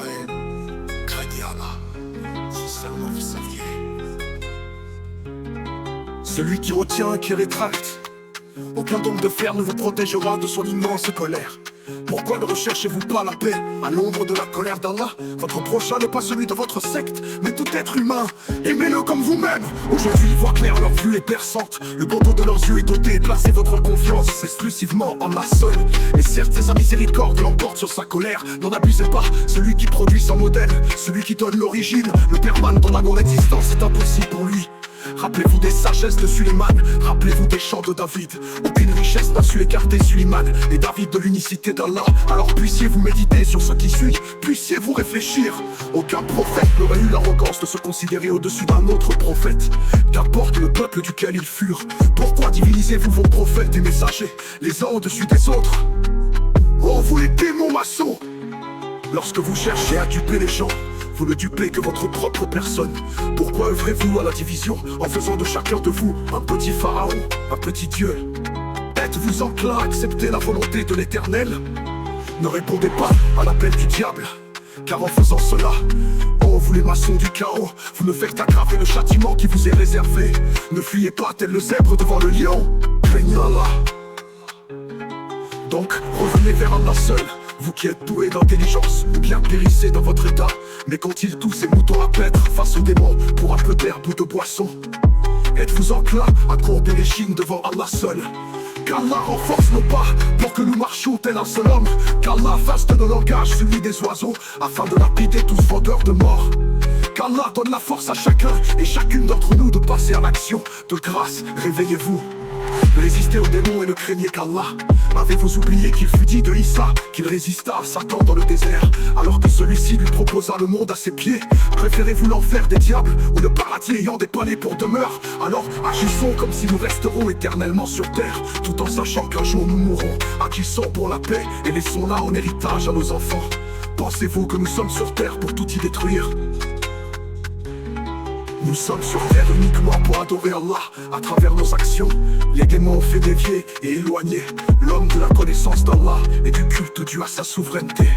haine. Craignez Allah, si seulement vous saviez. Celui qui retient, qui rétracte, aucun don de fer ne vous protégera de son immense colère. Pourquoi ne recherchez-vous pas la paix à l'ombre de la colère d'Allah? Votre prochain n'est pas celui de votre secte, mais tout être humain. Aimez-le comme vous-même. Aujourd'hui, voient clair, leur vue est perçante. Le bandeau de leurs yeux est doté. Placez votre confiance exclusivement en Allah seul. Et certes, sa miséricorde l'emporte sur sa colère. N'en abusez pas, celui qui produit sans modèle, celui qui donne l'origine, le permanent dans la non-existence est impossible pour lui. Rappelez-vous des sagesses de Suleiman, rappelez-vous des chants de David. Aucune richesse n'a su écarter Suleiman et David de l'unicité d'Allah. Alors puissiez-vous méditer sur ce qui suit, puissiez-vous réfléchir. Aucun prophète n'aurait eu l'arrogance de se considérer au-dessus d'un autre prophète. Qu'importe le peuple duquel ils furent. Pourquoi divinisez-vous vos prophètes et messagers, les uns au-dessus des autres? Oh, vous les démons maçons! Lorsque vous cherchez à duper les gens, vous ne dupez que votre propre personne. Pourquoi œuvrez-vous à la division en faisant de chacun de vous un petit pharaon, un petit dieu? Êtes-vous enclin à accepter la volonté de l'Éternel? Ne répondez pas à l'appel du diable, car en faisant cela, oh vous les maçons du chaos, vous ne faites qu'aggraver le châtiment qui vous est réservé. Ne fuyez pas tel le zèbre devant le lion, craignez Allah. Donc revenez vers Allah seul, vous qui êtes doués d'intelligence, ou bien périssez dans votre état. Mais qu'ont-ils tous ces moutons à paître face aux démons pour un peu d'herbe ou de boisson? Êtes-vous enclin à courber les chines devant Allah seul? Qu'Allah renforce nos pas pour que nous marchions tel un seul homme. Qu'Allah fasse de nos langages celui des oiseaux, afin de lapider tous vendeurs de mort. Qu'Allah donne la force à chacun et chacune d'entre nous de passer à l'action. De grâce, réveillez-vous. Résistez aux démons et ne craignez qu'Allah. Avez-vous oublié qu'il fut dit de Issa qu'il résista à Satan dans le désert, alors que celui-ci lui proposa le monde à ses pieds? Préférez-vous l'enfer des diables ou le paradis ayant des palais pour demeure? Alors agissons comme si nous resterons éternellement sur terre, tout en sachant qu'un jour nous mourrons. Agissons pour la paix et laissons-la en héritage à nos enfants. Pensez-vous que nous sommes sur terre pour tout y détruire? Nous sommes sur terre uniquement pour adorer Allah à travers nos actions. Les démons ont fait dévier et éloigner l'homme de la connaissance d'Allah et du culte dû à sa souveraineté.